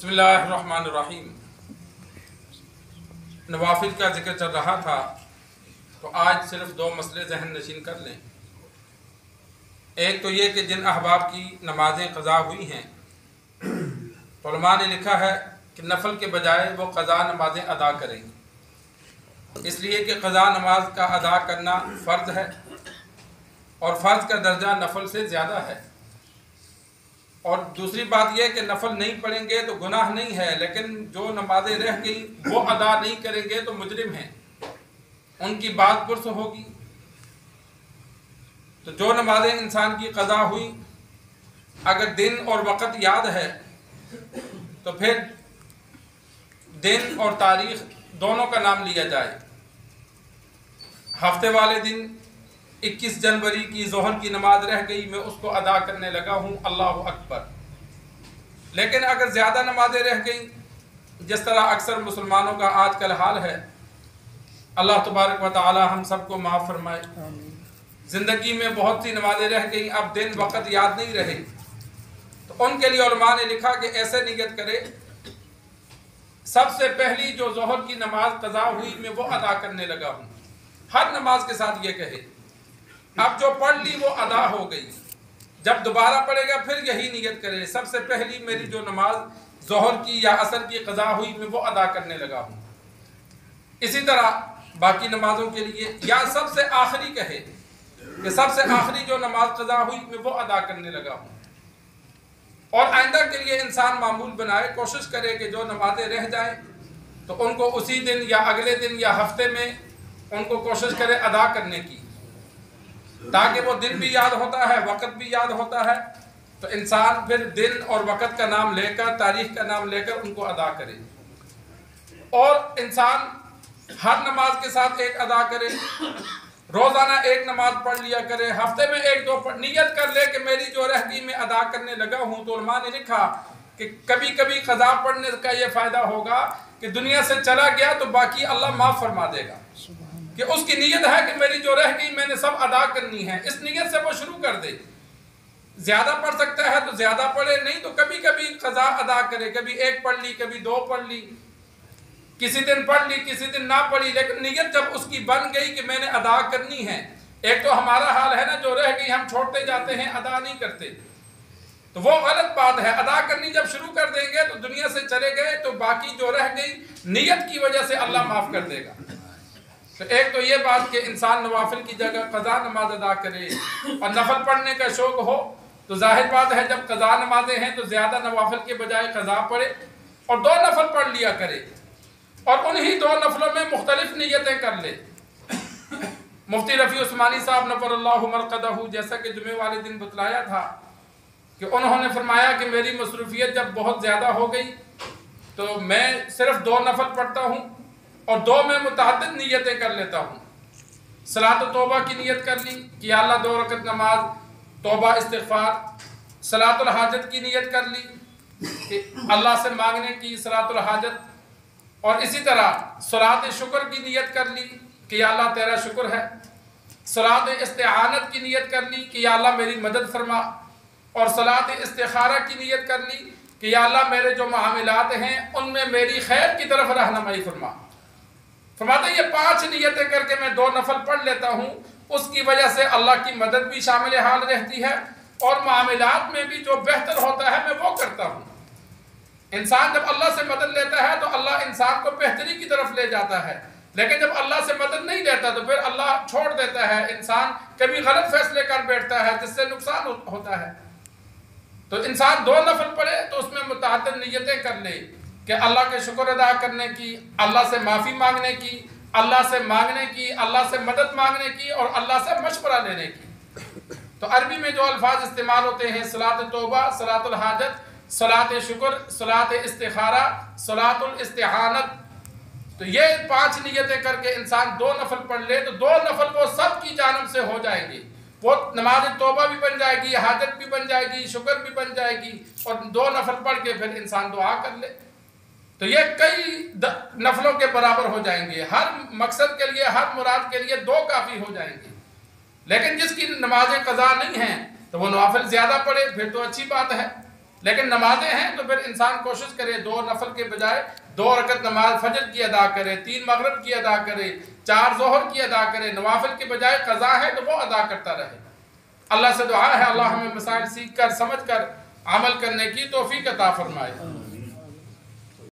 बिस्मिल्लाहिर्रहमानिर्रहीम। नवाफिल का जिक्र चल रहा था तो आज सिर्फ दो मसले जहन नशीन कर लें। एक तो ये कि जिन अहबाब की नमाजें क़ज़ा हुई हैं, उलमा ने लिखा है कि नफल के बजाय वो क़ज़ा नमाजें अदा करेंगे, इसलिए कि क़ज़ा नमाज का अदा करना फ़र्ज़ है और फ़र्ज़ का दर्जा नफल से ज़्यादा है। और दूसरी बात यह कि नफल नहीं पढ़ेंगे तो गुनाह नहीं है, लेकिन जो नमाजें रह गई वो अदा नहीं करेंगे तो मुजरिम हैं, उनकी बात पुरस होगी। तो जो नमाजें इंसान की क़ज़ा हुई, अगर दिन और वक़्त याद है तो फिर दिन और तारीख़ दोनों का नाम लिया जाए। हफ्ते वाले दिन 21 जनवरी की ज़ोहर की नमाज रह गई, मैं उसको अदा करने लगा हूँ, अल्लाहु अकबर। लेकिन अगर ज़्यादा नमाजें रह गई, जिस तरह अक्सर मुसलमानों का आजकल हाल है, अल्लाह तबारक व तआला हम सबको माफ़ फरमाए। ज़िंदगी में बहुत सी नमाजें रह गई, अब दिन वक़्त याद नहीं रहे, तो उनके लिए उलमा ने लिखा कि ऐसे नियत करे, सबसे पहली जो ज़ोहर की नमाज क़ज़ा हुई मैं वो अदा करने लगा हूँ। हर नमाज के साथ ये कहे, अब जो पढ़ ली वो अदा हो गई, जब दोबारा पढ़ेगा फिर यही नियत करे, सबसे पहली मेरी जो नमाज ज़ोहर की या असर की क़ज़ा हुई मैं वो अदा करने लगा हूँ। इसी तरह बाकी नमाजों के लिए, या सबसे आखिरी कहे कि सबसे आखिरी जो नमाज क़ज़ा हुई मैं वो अदा करने लगा हूँ। और आइंदा के लिए इंसान मामूल बनाए, कोशिश करे कि जो नमाजें रह जाएं तो उनको उसी दिन या अगले दिन या हफ्ते में उनको कोशिश करे अदा करने की, ताकि वो दिन भी याद होता है, वक़्त भी याद होता है, तो इंसान फिर दिन और वक़्त का नाम लेकर, तारीख का नाम लेकर उनको अदा करे। और इंसान हर नमाज के साथ एक अदा करे, रोज़ाना एक नमाज पढ़ लिया करे, हफ्ते में एक दो नियत कर ले कि मेरी जो रह गई मैं अदा करने लगा हूँ। तो उलमा ने लिखा कि कभी कभी क़ज़ा पढ़ने का ये फ़ायदा होगा कि दुनिया से चला गया तो बाकी अल्लाह माफ़ फरमा देगा, कि उसकी नीयत है कि मेरी जो रह गई मैंने सब अदा करनी है। इस नीयत से वो शुरू कर दे। ज़्यादा पढ़ सकता है तो ज़्यादा पढ़े, नहीं तो कभी कभी क़ज़ा अदा करे, कभी एक पढ़ ली, कभी दो पढ़ ली, किसी दिन पढ़ ली, किसी दिन ना पढ़ी, लेकिन नीयत जब उसकी बन गई कि मैंने अदा करनी है। एक तो हमारा हाल है ना, जो रह गई हम छोड़ते जाते हैं, अदा नहीं करते, तो वो गलत बात है। अदा करनी जब शुरू कर देंगे तो दुनिया से चले गए तो बाकी जो रह गई नीयत की वजह से अल्लाह माफ़ कर देगा। तो एक तो ये बात कि इंसान नवाफिल की जगह क़ज़ा नमाज अदा करे, और नफल पढ़ने का शौक़ हो तो जाहिर बात है जब क़ज़ा नमाजें हैं तो ज़्यादा नवाफिल के बजाय क़ज़ा पढ़े और दो नफल पढ़ लिया करे, और उन्हीं दो नफलों में मुख्तलिफ नीयतें कर ले। मुफ्ती रफ़ी उस्मानी साहब नफ़रल्लाहु मरक़दहू, जैसा कि जुमे वाले दिन बतलाया था कि उन्होंने फरमाया कि मेरी मसरूफियत जब बहुत ज़्यादा हो गई तो मैं सिर्फ दो नफल पढ़ता हूँ और दो में मुतअद्दिद नीयतें कर लेता हूँ। सलात तौबा की नीयत कर ली कि या अल्लाह 2 रकत नमाज तौबा इस्तिग़फ़ार। सलातुल हाजत की नीयत कर ली कि अल्लाह से मांगने की सलातुल हाजत। और इसी तरह सलात शुक्र की नीयत कर ली कि या अल्लाह तेरा शुक्र है। सलात इस्तिआनत की नीयत कर ली कि या अल्लाह मेरी मदद फरमा। और सलात इस्तिखारा की नीयत कर ली कि या अल्लाह मेरे जो मामलात हैं उनमें मेरी खैर की तरफ रहनुमाई फरमा। फरमाते ये 5 नीयतें करके मैं 2 नफल पढ़ लेता हूँ, उसकी वजह से अल्लाह की मदद भी शामिल हाल रहती है और मामलात में भी जो बेहतर होता है मैं वो करता हूँ। इंसान जब अल्लाह से मदद लेता है तो अल्लाह इंसान को बेहतरी की तरफ ले जाता है, लेकिन जब अल्लाह से मदद नहीं लेता तो फिर अल्लाह छोड़ देता है। इंसान कभी गलत फैसले कर बैठता है जिससे नुकसान होता है। तो इंसान 2 नफल पढ़े तो उसमें मुतअद्दिद नीयतें कर ले कि अल्लाह के शुक्र अदा करने की, अल्लाह से माफ़ी मांगने की, अल्लाह से मांगने की, अल्लाह से मदद मांगने की और अल्लाह से मशवरा लेने की। तो अरबी में जो अल्फाज इस्तेमाल होते हैं, सलात तौबा, सलातुल हाजत, सलात शुक्र, सलात इस्तिखारा, सलातुल इस्तिआनत, तो ये 5 नीयतें करके इंसान 2 नफल पढ़ ले तो 2 नफल वो सब की जानिब से हो जाएंगी। वो नमाज तौबा भी बन जाएगी, हाजत भी बन जाएगी, शुक्र भी बन जाएगी, और 2 नफल पढ़ के फिर इंसान दुआ कर ले तो ये कई नफलों के बराबर हो जाएंगे। हर मकसद के लिए, हर मुराद के लिए 2 काफ़ी हो जाएंगे। लेकिन जिसकी नमाजें क़ज़ा नहीं हैं तो वो नवाफिल ज़्यादा पढ़े, फिर तो अच्छी बात है। لیکن نمازیں ہیں تو پھر انسان کوشش کرے 2 نفل کے بجائے 2 رکعت نماز فجر کی ادا کرے، 3 مغرب کی ادا کرے، 4 ظہر کی ادا کرے، نوافل کے بجائے قضا ہے تو وہ ادا کرتا رہے۔ اللہ سے دعا ہے اللہ ہمیں مسائل سیکھ کر سمجھ کر عمل کرنے کی توفیق عطا فرمائے۔